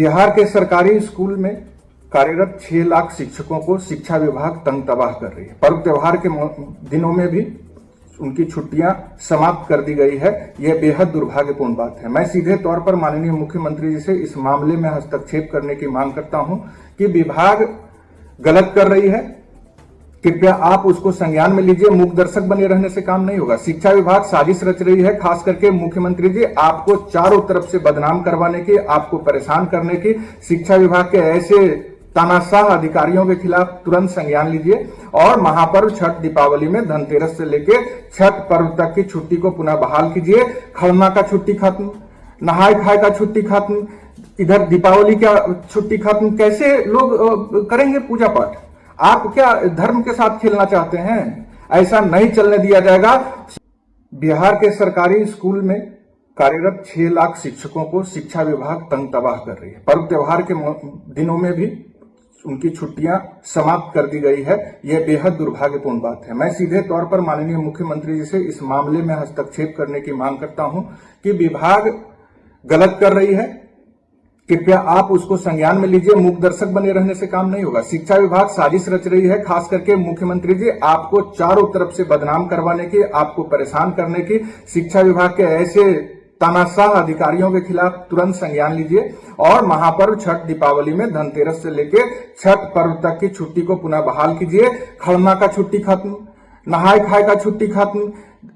बिहार के सरकारी स्कूल में कार्यरत 6 लाख शिक्षकों को शिक्षा विभाग तंग तबाह कर रही है। पर्व त्योहार के दिनों में भी उनकी छुट्टियां समाप्त कर दी गई है। यह बेहद दुर्भाग्यपूर्ण बात है। मैं सीधे तौर पर माननीय मुख्यमंत्री जी से इस मामले में हस्तक्षेप करने की मांग करता हूं कि विभाग गलत कर रही है। कृपया आप उसको संज्ञान में लीजिए। मूक दर्शक बने रहने से काम नहीं होगा। शिक्षा विभाग साजिश रच रही है, खास करके मुख्यमंत्री जी आपको चारों तरफ से बदनाम करवाने की, आपको परेशान करने की। शिक्षा विभाग के ऐसे तानाशाह अधिकारियों के खिलाफ तुरंत संज्ञान लीजिए और महापर्व छठ दीपावली में धनतेरस से लेकर छठ पर्व तक की छुट्टी को पुनः बहाल कीजिए। खरना का छुट्टी खत्म, नहाय खाए का छुट्टी खत्म, इधर दीपावली का छुट्टी खत्म। कैसे लोग करेंगे पूजा पाठ? आप क्या धर्म के साथ खेलना चाहते हैं? ऐसा नहीं चलने दिया जाएगा। बिहार के सरकारी स्कूल में कार्यरत 6 लाख शिक्षकों को शिक्षा विभाग तंग तबाह कर रही है। पर्व त्योहार के दिनों में भी उनकी छुट्टियां समाप्त कर दी गई है। यह बेहद दुर्भाग्यपूर्ण बात है। मैं सीधे तौर पर माननीय मुख्यमंत्री जी से इस मामले में हस्तक्षेप करने की मांग करता हूं कि विभाग गलत कर रही है। कृपया आप उसको संज्ञान में लीजिए। मूक दर्शक बने रहने से काम नहीं होगा। शिक्षा विभाग साजिश रच रही है, खास करके मुख्यमंत्री जी आपको चारों तरफ से बदनाम करवाने की, आपको परेशान करने की। शिक्षा विभाग के ऐसे तानाशाह अधिकारियों के खिलाफ तुरंत संज्ञान लीजिए और महापर्व छठ दीपावली में धनतेरस से लेकर छठ पर्व तक की छुट्टी को पुनः बहाल कीजिए। खरना का छुट्टी खत्म, नहाय खाए का छुट्टी खत्म,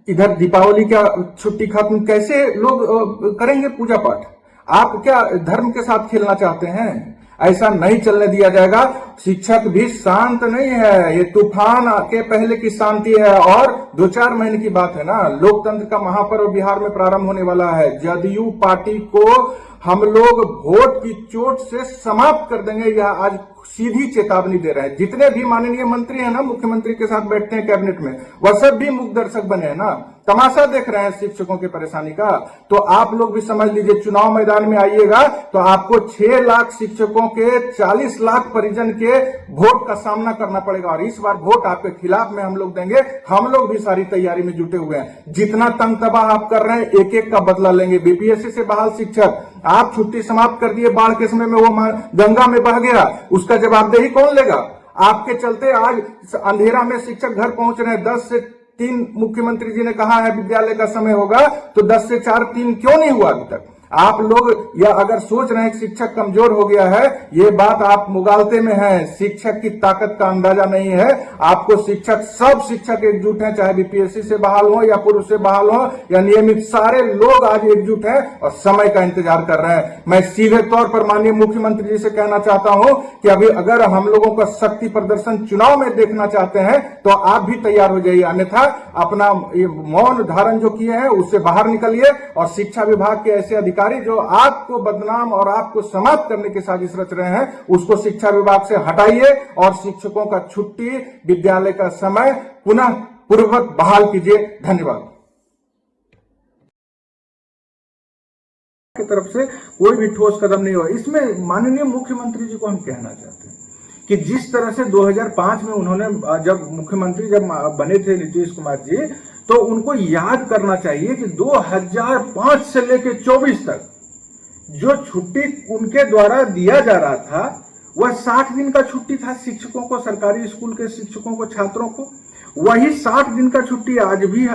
इधर दीपावली का छुट्टी खत्म। कैसे लोग करेंगे पूजा पाठ? आप क्या धर्म के साथ खेलना चाहते हैं? ऐसा नहीं चलने दिया जाएगा। शिक्षक भी शांत नहीं है। ये तूफान के पहले की शांति है और 2-4 महीने की बात है ना। लोकतंत्र का महापर्व बिहार में प्रारंभ होने वाला है। जदयू पार्टी को हम लोग वोट की चोट से समाप्त कर देंगे, यह आज सीधी चेतावनी दे रहे हैं। जितने भी माननीय मंत्री हैं ना, मुख्यमंत्री के साथ बैठते हैं कैबिनेट में, वह सब भी मूक दर्शक बने हैं ना। तमाशा देख रहे हैं शिक्षकों की परेशानी का। तो आप लोग भी समझ लीजिए, चुनाव मैदान में आइएगा तो आपको 6 लाख शिक्षकों के 40 लाख परिजन के वोट का सामना करना पड़ेगा और इस बार वोट आपके खिलाफ में हम लोग देंगे। हम लोग भी सारी तैयारी में जुटे हुए हैं। जितना तंग तबाह आप कर रहे हैं, एक एक का बदला लेंगे। बीपीएससी से बहाल शिक्षक, आप छुट्टी समाप्त कर दिए, बाढ़ के समय में वो गंगा में बह गया, उसका जवाबदेही कौन लेगा? आपके चलते आज अंधेरा में शिक्षक घर पहुंच रहे हैं। 10 से 3 मुख्यमंत्री जी ने कहा है विद्यालय का समय होगा, तो 10 से 4 3 क्यों नहीं हुआ अभी तक? आप लोग या अगर सोच रहे हैं कि शिक्षक कमजोर हो गया है, ये बात आप मुगालते में हैं। शिक्षक की ताकत का अंदाजा नहीं है आपको। शिक्षक, सब शिक्षक एकजुट हैं, चाहे बीपीएससी से बहाल हो या पूर्व से बहाल हो या नियमित, सारे लोग आज एकजुट हैं और समय का इंतजार कर रहे हैं। मैं सीधे तौर पर माननीय मुख्यमंत्री जी से कहना चाहता हूं कि अभी अगर हम लोगों का शक्ति प्रदर्शन चुनाव में देखना चाहते हैं तो आप भी तैयार हो जाइए, अन्यथा अपना मौन धारण जो किए हैं उससे बाहर निकलिए और शिक्षा विभाग के ऐसे अधिकारी जो आपको बदनाम और आपको समाप्त करने की साजिश रच रहे हैं, उसको शिक्षा विभाग से हटाइए और शिक्षकों का छुट्टी, विद्यालय का समय पुनः पूर्ववत बहाल कीजिए। धन्यवाद। की तरफ से कोई भी ठोस कदम नहीं हुआ। इसमें माननीय मुख्यमंत्री जी को हम कहना चाहते हैं कि जिस तरह से 2005 में उन्होंने जब मुख्यमंत्री बने थे नीतीश कुमार जी, तो उनको याद करना चाहिए कि 2005 से लेकर 24 तक जो छुट्टी उनके द्वारा दिया जा रहा था वह 60 दिन का छुट्टी था शिक्षकों को, सरकारी स्कूल के शिक्षकों को, छात्रों को। वही 60 दिन का छुट्टी आज भी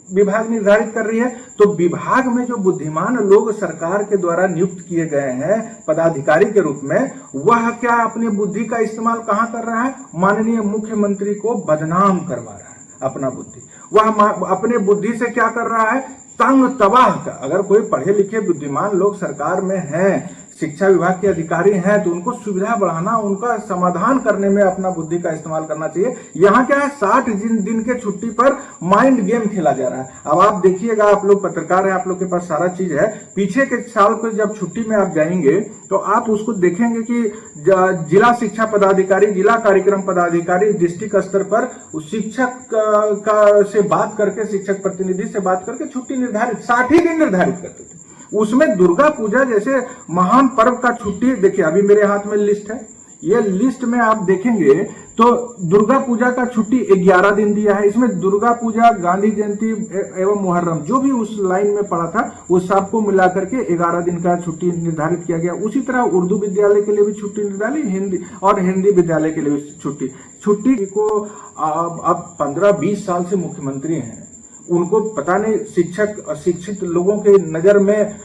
विभाग निर्धारित कर रही है। तो विभाग में जो बुद्धिमान लोग सरकार के द्वारा नियुक्त किए गए हैं पदाधिकारी के रूप में, वह क्या अपनी बुद्धि का इस्तेमाल कहां कर रहा है? माननीय मुख्यमंत्री को बदनाम करवा रहा है। अपना बुद्धि, वह अपने बुद्धि से क्या कर रहा है? तंग तबाह का। अगर कोई पढ़े लिखे बुद्धिमान लोग सरकार में हैं, शिक्षा विभाग के अधिकारी हैं, तो उनको सुविधा बढ़ाना, उनका समाधान करने में अपना बुद्धि का इस्तेमाल करना चाहिए। यहाँ क्या है, 60 दिन के छुट्टी पर माइंड गेम खेला जा रहा है। अब आप देखिएगा, आप लोग पत्रकार हैं, आप लोग के पास सारा चीज है। पीछे के साल को जब छुट्टी में आप जाएंगे तो आप उसको देखेंगे कि जिला शिक्षा पदाधिकारी, जिला कार्यक्रम पदाधिकारी डिस्ट्रिक्ट स्तर पर शिक्षक का से बात करके, शिक्षक प्रतिनिधि से बात करके छुट्टी निर्धारित 60 ही दिन निर्धारित करते थे। उसमें दुर्गा पूजा जैसे महान पर्व का छुट्टी, देखिए अभी मेरे हाथ में लिस्ट है, ये लिस्ट में आप देखेंगे तो दुर्गा पूजा का छुट्टी 11 दिन दिया है। इसमें दुर्गा पूजा, गांधी जयंती एवं मुहर्रम जो भी उस लाइन में पड़ा था वो सबको मिलाकर के 11 दिन का छुट्टी निर्धारित किया गया। उसी तरह उर्दू विद्यालय के लिए भी छुट्टी निर्धारित, हिंदी विद्यालय के लिए भी छुट्टी को अब 15-20 साल से मुख्यमंत्री हैं, उनको पता नहीं शिक्षित लोगों के नजर में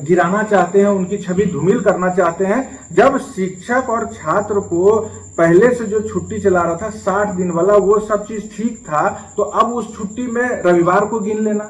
गिराना चाहते हैं, उनकी छवि धूमिल करना चाहते हैं। जब शिक्षक और छात्र को पहले से जो छुट्टी चला रहा था 60 दिन वाला, वो सब चीज ठीक था, तो अब उस छुट्टी में रविवार को गिन लेना,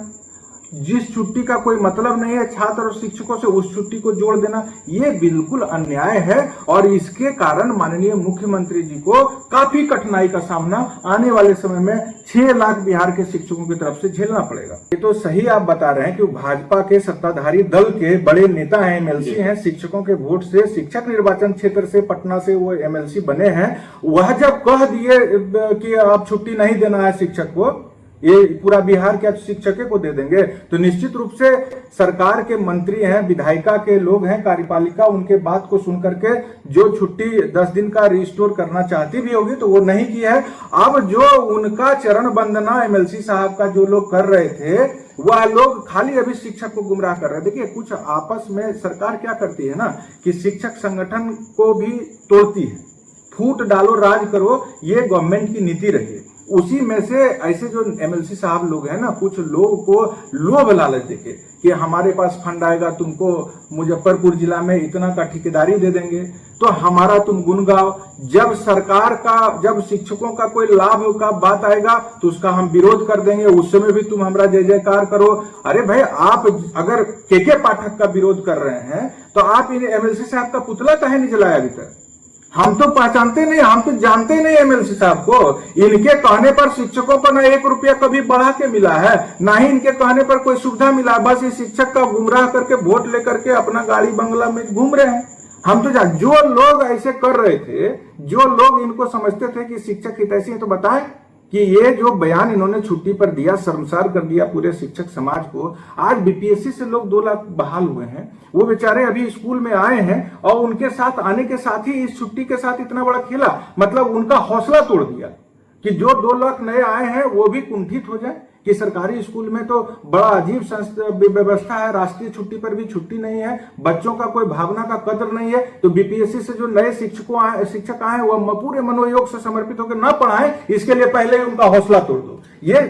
जिस छुट्टी का कोई मतलब नहीं है छात्र और शिक्षकों से, उस छुट्टी को जोड़ देना, ये बिल्कुल अन्याय है। और इसके कारण माननीय मुख्यमंत्री जी को काफी कठिनाई का सामना आने वाले समय में 6 लाख बिहार के शिक्षकों की तरफ से झेलना पड़ेगा। ये तो सही आप बता रहे हैं कि भाजपा के सत्ताधारी दल के बड़े नेता हैं, एमएलसी हैं, शिक्षकों के वोट से शिक्षक निर्वाचन क्षेत्र से पटना से वो एमएलसी बने हैं। वह जब कह दिए कि आप छुट्टी नहीं देना है शिक्षक को, ये पूरा बिहार क्या शिक्षक को दे देंगे, तो निश्चित रूप से सरकार के मंत्री हैं, विधायिका के लोग हैं, कार्यपालिका उनके बात को सुनकर के जो छुट्टी 10 दिन का रिस्टोर करना चाहती भी होगी तो वो नहीं की है। अब जो उनका चरण वंदना एमएलसी साहब का जो लोग कर रहे थे, वह लोग खाली अभी शिक्षक को गुमराह कर रहे हैं। देखिए, कुछ आपस में सरकार क्या करती है ना कि शिक्षक संगठन को भी तोड़ती है, फूट डालो राज करो, ये गवर्नमेंट की नीति रही है। उसी में से ऐसे जो एमएलसी साहब लोग हैं ना, कुछ लोगों को लोभ लालच देके कि हमारे पास फंड आएगा, तुमको मुजफ्फरपुर जिला में इतना का ठेकेदारी दे देंगे, तो हमारा तुम गुण गाओ। जब सरकार का, जब शिक्षकों का कोई लाभ का बात आएगा तो उसका हम विरोध कर देंगे, उस समय भी तुम हमारा जय जयकार करो। अरे भाई, आप अगर के पाठक का विरोध कर रहे हैं तो आप इन एमएलसी साहब का पुतला काहे नहीं जलाया अभी तक? हम तो पहचानते नहीं, हम तो जानते नहीं एमएलसी साहब को। इनके कहने पर शिक्षकों को ना 1 रुपया कभी बढ़ा के मिला है, ना ही इनके कहने पर कोई सुविधा मिला। बस इस शिक्षक का गुमराह करके वोट लेकर के अपना गाड़ी बंगला में घूम रहे हैं। हम तो जो लोग ऐसे कर रहे थे, जो लोग इनको समझते थे कि शिक्षक हितैषी है, तो बताएं कि ये जो बयान इन्होंने छुट्टी पर दिया, शर्मसार कर दिया पूरे शिक्षक समाज को। आज बीपीएससी से लोग 2 लाख बहाल हुए हैं, वो बेचारे अभी स्कूल में आए हैं और उनके साथ आने के साथ ही इस छुट्टी के साथ इतना बड़ा खेला, मतलब उनका हौसला तोड़ दिया कि जो 2 लाख नए आए हैं वो भी कुंठित हो जाए कि सरकारी स्कूल में तो बड़ा अजीब व्यवस्था है, राष्ट्रीय छुट्टी पर भी छुट्टी नहीं है, बच्चों का कोई भावना का कदर नहीं है। तो बीपीएससी से जो नए शिक्षक आए वह पूरे मनोयोग से समर्पित होकर ना पढ़ाएं, इसके लिए पहले ही उनका हौसला तोड़ दो। ये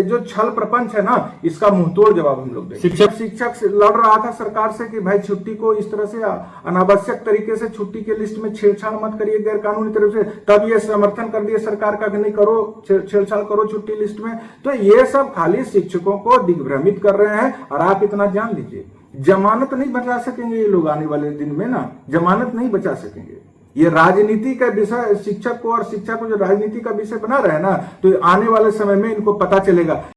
जो छल प्रपंच है ना, इसका मुंहतोड़ जवाब हम लोग देंगे। शिक्षक लड़ रहा था सरकार से कि भाई छुट्टी को इस तरह से अनावश्यक तरीके से छुट्टी के लिस्ट में छेड़छाड़ मत करिए गैर कानूनी तरफ से, तब ये समर्थन कर दिया सरकार का कि नहीं करो, छेड़छाड़ करो छुट्टी लिस्ट में। तो ये सब खाली शिक्षकों को दिग्भ्रमित कर रहे हैं। और आप इतना जान लीजिए, जमानत नहीं बचा सकेंगे ये लोग आने वाले दिन में ना, जमानत नहीं बचा सकेंगे। ये राजनीति का विषय, शिक्षक को और शिक्षा को जो राजनीति का विषय बना रहे हैं ना, तो आने वाले समय में इनको पता चलेगा।